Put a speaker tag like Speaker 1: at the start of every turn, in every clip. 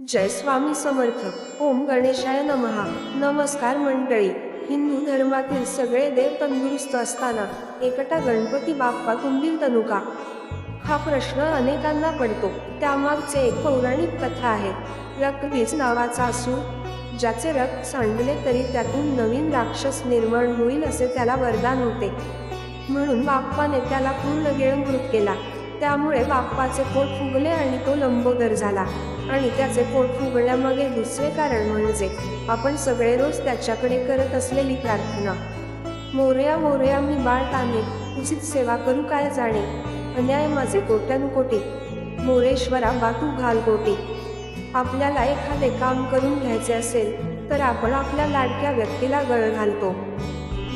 Speaker 1: जय स्वामी समर्थ। ओम गणेशाय नमः। नमस्कार मंडळी। हिंदू धर्मातील सगळे देव तंदुरुस्त असताना एकटा गणपती बाप्पा तुंबील तनु का, हा प्रश्न अनेकांना पडतो। त्यामागचे एक पौराणिक कथा आहे। रक्तबीज नावाचा असुर, ज्याचे रक्त सांडले तरी त्यातून नवीन राक्षस निर्माण होईल असे त्याला वरदान होते, म्हणून बाप्पाने त्याला पूर्ण गिळंकृत केला। त्यामुळे बाप्पाचे पोट फुगले आणि तो लंबोदर झाला। आणि त्याचे पोट फुगण्यामागे दुसरे कारण म्हणजे आपण सगळे रोज त्याच्याकडे करत असलेली प्रार्थना। मोरया मोरया मी बाळ ताने, तुझीच सेवा करू काय जाणे, अन्याय माझे कोट्यानुकोटी, मोरेश्वरा बा तू घाल कोटी। आपल्याला एखादे काम करून घ्यायचे असेल तर आपण आपल्या लाडक्या व्यक्तीला गळ घालतो।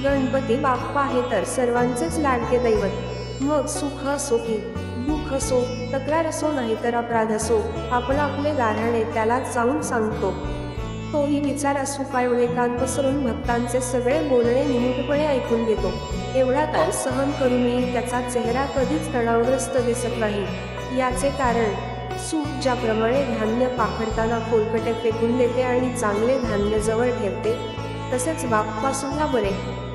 Speaker 1: गणपती बाप्पा हे तर सर्वांचेच लाडके दैवत। मग सुख असो की दुःख असो, तक्रार असो नाही तर अपराध असो, आपण आपले गाऱ्हाणे त्याला जाऊन सांगतो। तोही विचार सुखाएवढे कान पसरून भक्तांचे सगळे बोलणे निमूटपणे ऐकून घेतो। एवढा ताण सहन करूनही त्याचा चेहरा कधीच तणावग्रस्त दिसत नाही। याचे कारण सूप ज्याप्रमाणे धान्य पाखडताना फोलकटे फेकून देते आणि चांगले धान्य जवळ ठेवते, तसेच बाप्पा सुद्धा बरे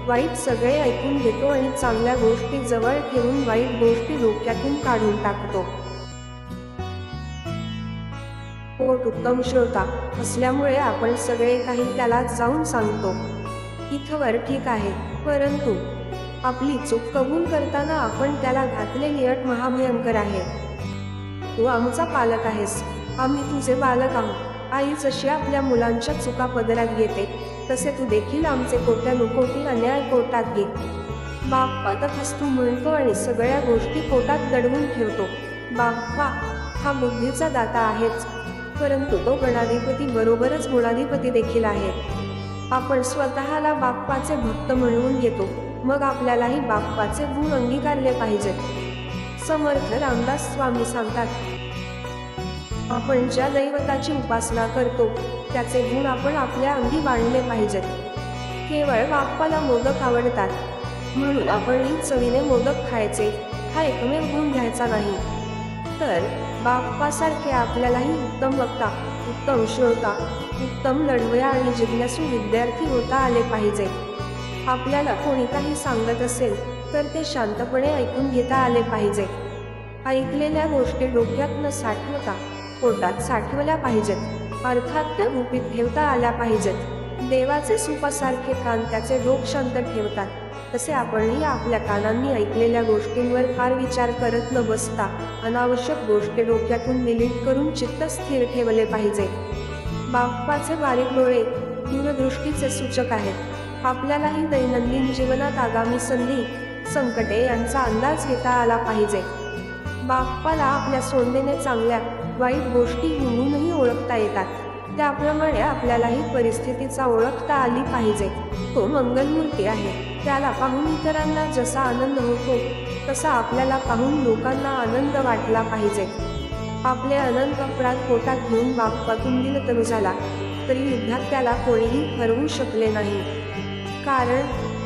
Speaker 1: वाईट सगळे ऐकून घेतो आणि चांगल्या गोष्टी जवळ ठेवून वाईट गोष्टी डोक्यातून काढून टाकतो। पोट उत्तम श्रोता असल्यामुळे आपण सगळे काही त्याला जाऊन सांगतो। इथवर ठीक आहे, परंतु आपली चूक कबूल करताना आपण त्याला घातलेली अट महाभयंकर आहे। तू आमचा पालक आहेस, आम्ही तुझे बालक आहोत। आई जशी आपल्या मुलांच्या चुका पदरात घेते, तसे तू देखील आमचे कोट्यानुकोटी अन्याय पोटात घे। बाप्पा तथास्तु म्हणतो आणि सगळ्या गोष्टी पोटात दडवून ठेवतो। बाप्पा हा बुद्धीचा दाता आहेच, परंतु तो गणाधिपती बरोबरच गुणाधिपती देखील आहे। आपण स्वतःला बाप्पाचे भक्त म्हणवून घेतो, मग आपल्यालाही बाप्पाचे गुण अंगीकारले पाहिजेत। समर्थ रामदास स्वामी सांगतात, आपण ज्या दैवताची उपासना करतो त्याचे गुण आपण आपल्या अंगी बाळगले पाहिजेत। केवळ बाप्पाला मोदक आवडतात म्हणून आपणही चवीने मोदक खायचे हा एकमेव गुण घ्यायचा नाही, तर बाप्पासारखे आपल्यालाही उत्तम वक्ता, उत्तम श्रोता, उत्तम लढवया आणि जिज्ञासू विद्यार्थी होता आले पाहिजे। आपल्याला कोणी काही सांगत असेल तर ते शांतपणे ऐकून घेता आले पाहिजे। ऐकलेल्या गोष्टी डोक्यात न साठवता पोटात साठवल्या पाहिजेत, अर्थात त्या गुपित ठेवता आल्या पाहिजेत। देवाचे सुपासारखे कान त्याचे डोक शांत ठेवतात, तसे आपणही आपल्या कानांनी ऐकलेल्या गोष्टींवर फार विचार करत न बसता अनावश्यक गोष्टी डोक्यातून डिलीट करून चित्त स्थिर ठेवले पाहिजे। बाप्पाचे बारीक डोळे दूरदृष्टीचे सूचक आहेत। आपल्यालाही दैनंदिन जीवनात आगामी संधी संकटे यांचा अंदाज घेता आला पाहिजे। बाप्पाला आपल्या सोंडेने चांगल्या वाईट गोष्टी म्हणूनही ओळखता येतात, त्याप्रमाणे आपल्यालाही परिस्थितीचा ओळखता आली पाहिजे। तो मंगलमूर्ती आहे, त्याला पाहून इतरांना जसा आनंद होतो तसा आपल्याला पाहून लोकांना आनंद वाटला पाहिजे। आपले अनंत अपराध पोटात घेऊन बाप्पा तुंबील तनु झाला तरी युद्धात त्याला कोणीही हरवू शकले नाही, कारण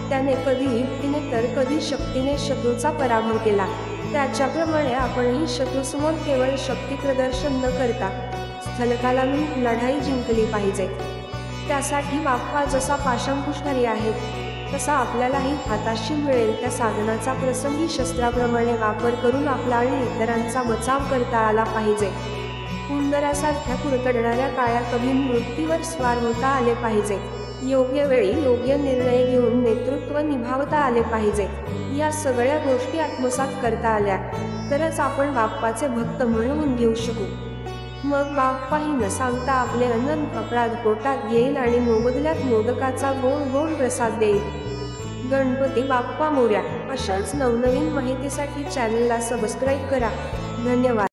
Speaker 1: त्याने कधी युक्तीने तर कधी शक्तीने शत्रूचा पराभव केला। त्याच्याप्रमाणे आपणही शत्रूसमोर केवळ शक्ती प्रदर्शन न करता स्थलकालानुरूप लढाई जिंकली पाहिजे। त्यासाठी बाप्पा जसा पाशांकुशधारी आहे तसा आपल्यालाही हाताशी मिळेल त्या साधनाचा प्रसंगी शस्त्राप्रमाणे वापर करून आपला आणि इतरांचा बचाव करता आला पाहिजे। उंदरासारख्या कुरतडणाऱ्या काळ्या कभी मृत्यूवर स्वार होता आले पाहिजे। योग्य वेळी योग्य निर्णय घेऊन नेतृत्व निभावता आले पाहिजे। या सगळ्या गोष्टी आत्मसात करता आल्या तरच आपण बाप्पाचे भक्त म्हणून घेऊ शकू। मग बाप्पाही न सांगता आपले अनंत अपराध पोटात घेईल आणि मोबदल्यात मोदकाचा गोड गोड प्रसाद देईल। गणपती बाप्पा मोरया। अशाच नवनवीन माहितीसाठी चॅनलला सबस्क्राईब करा। धन्यवाद।